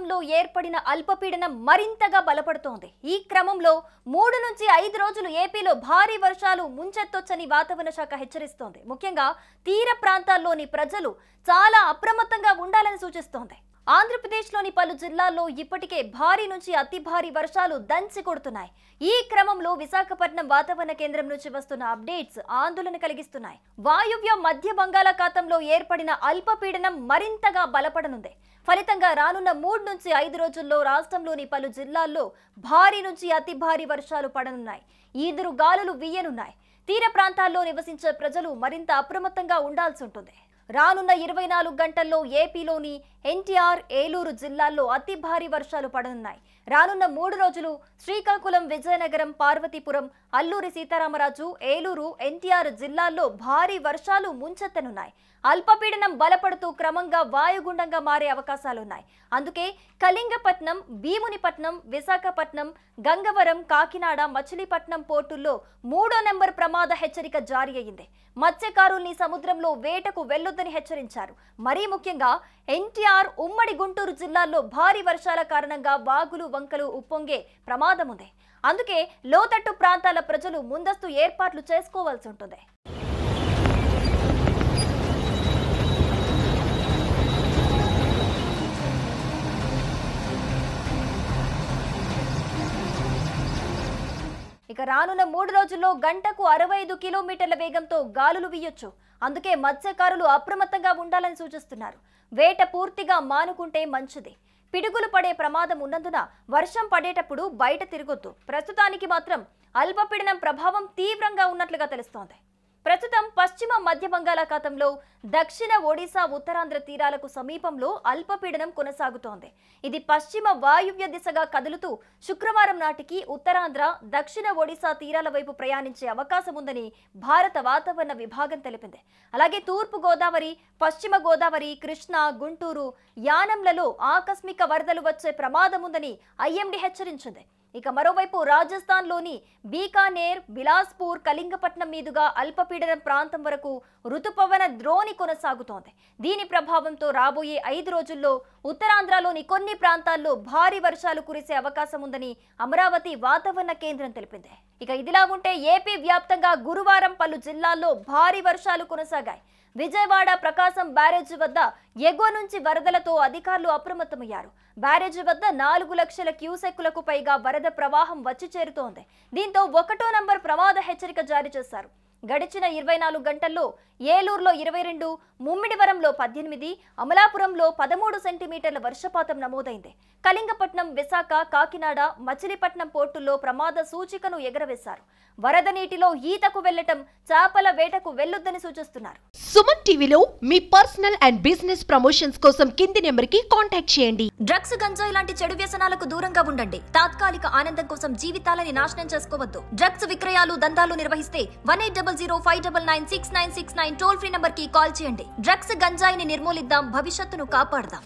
రాష్ట్రంలో ఏర్పడిన అల్పపీడనం మరింతగా బలపడుతోంది. ఈ క్రమంలో 3 నుంచి 5 రోజులు ఏపీలో భారీ వర్షాలు ముంచెత్తొచ్చని వాతావరణ శాఖ హెచ్చరిస్తోంది. ముఖ్యంగా తీర ప్రాంతాల్లోని ప్రజలు చాలా అప్రమత్తంగా ఉండాలని సూచిస్తోంది. ఆంధ్రప్రదేశ్లోని పలు జిల్లాల్లో ఇప్పటికే భారీ నుంచి అతి భారీ వర్షాలు దంచి కొడుతున్నాయి. ఈ క్రమంలో విశాఖపట్నం వాతావరణ కేంద్రం నుంచి వస్తున్న అప్డేట్స్ ఆందోళన కలిగిస్తున్నాయి. వాయువ్య మధ్య బంగాళాఖాతంలో ఏర్పడిన అల్పపీడనం మరింతగా బలపడనుంది. ఫలితంగా రానున్న 3 నుంచి 5 రోజుల్లో రాష్ట్రంలోని పలు జిల్లాల్లో భారీ నుంచి అతి భారీ వర్షాలు పడనున్నాయి. ఈదురు గాలులు వీయనున్నాయి. తీర ప్రాంతాల్లో నివసించే ప్రజలు మరింత అప్రమత్తంగా ఉండాల్సి ఉంటుంది. రానున్న 24 గంటల్లో ఏపీలోని ఎన్టీఆర్, ఏలూరు జిల్లాల్లో అతి భారీ వర్షాలు పడనున్నాయి. రానున్న 3 రోజులు శ్రీకాకుళం, విజయనగరం, పార్వతీపురం, అల్లూరి సీతారామరాజు, ఏలూరు, ఎన్టీఆర్ జిల్లాల్లో భారీ వర్షాలు ముంచెత్తనున్నాయి. అల్పపీడనం బలపడుతూ క్రమంగా వాయుగుండంగా మారే అవకాశాలున్నాయి. అందుకే కళింగపట్నం, భీమునిపట్నం, విశాఖపట్నం, గంగవరం, కాకినాడ, మచిలీపట్నం పోర్టుల్లో 3వ నెంబర్ ప్రమాద హెచ్చరిక జారీ అయింది. మత్స్యకారుల్ని సముద్రంలో వేటకు వెళ్లొద్దని హెచ్చరించారు. మరీ ముఖ్యంగా ఎన్టీఆర్, ఉమ్మడి గుంటూరు జిల్లాల్లో భారీ వర్షాల కారణంగా వాగులు, వంకలు ఉప్పొంగే ప్రమాదం ఉంది. అందుకే లోతట్టు ప్రాంతాల ప్రజలు ముందస్తు ఏర్పాట్లు చేసుకోవాల్సి ఉంటుంది. ఇక రానున్న 3 రోజుల్లో గంటకు 65 కిలోమీటర్ల వేగంతో గాలులు వీయొచ్చు. అందుకే మత్స్యకారులు అప్రమత్తంగా ఉండాలని సూచిస్తున్నారు. వేట పూర్తిగా మానుకుంటే మంచిది. పిడుగులు పడే ప్రమాదం ఉన్నందున వర్షం పడేటప్పుడు బయట తిరగొద్దు. ప్రస్తుతానికి మాత్రం అల్పపీడనం ప్రభావం తీవ్రంగా ఉన్నట్లుగా తెలుస్తోంది. ప్రస్తుతం పశ్చిమ మధ్య బంగాళాఖాతంలో దక్షిణ ఒడిశా, ఉత్తరాంధ్ర తీరాలకు సమీపంలో అల్పపీడనం కొనసాగుతోంది. ఇది పశ్చిమ వాయువ్య దిశగా కదులుతూ శుక్రవారం నాటికి ఉత్తరాంధ్ర, దక్షిణ ఒడిశా తీరాల వైపు ప్రయాణించే అవకాశం ఉందని భారత వాతావరణ విభాగం తెలిపింది. అలాగే తూర్పు గోదావరి, పశ్చిమ గోదావరి, కృష్ణా, గుంటూరు, యానంలలో ఆకస్మిక వరదలు వచ్చే ప్రమాదం ఉందని ఐఎండీ హెచ్చరించింది. ఇక మరోవైపు రాజస్థాన్లోని బీకానేర్, బిలాస్పూర్, కళింగపట్నం మీదుగా అల్పపీడనం ప్రాంతం వరకు రుతుపవన ద్రోణి కొనసాగుతోంది. దీని ప్రభావంతో రాబోయే 5 రోజుల్లో ఉత్తరాంధ్రలోని కొన్ని ప్రాంతాల్లో భారీ వర్షాలు కురిసే అవకాశం ఉందని అమరావతి వాతావరణ కేంద్రం తెలిపింది. ఇక ఇదిలా ఉంటే ఏపీ వ్యాప్తంగా గురువారం పలు జిల్లాల్లో భారీ వర్షాలు కొనసాగాయి. విజయవాడ, ప్రకాశం బ్యారేజీ వద్ద ఎగువ నుంచి వరదలతో అధికారులు అప్రమత్తమయ్యారు. బ్యారేజీ వద్ద 4 లక్షల క్యూసెక్కులకు పైగా వరద ప్రవాహం వచ్చి చేరుతోంది. దీంతో 1వ నంబర్ ప్రమాద హెచ్చరిక జారీ చేశారు. గడిచిన 24 గంటల్లో ఏలూరులో 22, ముమ్మిడివరంలో 18, అమలాపురంలో 13 సెంటీమీటర్ల వర్షపాతం నమోదైంది. కళింగపట్నం, విశాఖ, కాకినాడ, మచిలీపట్నం పోర్టుల్లో ప్రమాద సూచికను ఎగరవేశారు. వరద నీటిలో ఈతకు వెళ్లటం, చేపల వేటకు వెళ్లొద్దని సూచిస్తున్నారు. సుమన్ టీవీలో మీ పర్సనల్ అండ్ బిజినెస్ ప్రమోషన్స్ కోసం కింది నెంబర్కి కాంటాక్ట్ చేయండి. డ్రగ్స్, గంజాయి లాంటి చెడు వ్యసనాలకు దూరంగా ఉండండి. తాత్కాలిక ఆనందం కోసం జీవితాలని నాశనం చేసుకోవద్దు. డ్రగ్స్ విక్రయాలు, దందాలు నిర్వహిస్తే 1800599696 టోల్ ఫ్రీ నంబర్ కి కాల్ చేయండి. డ్రగ్స్, గంజాయిని నిర్మూలిద్దాం, భవిష్యత్తును కాపాడదాం.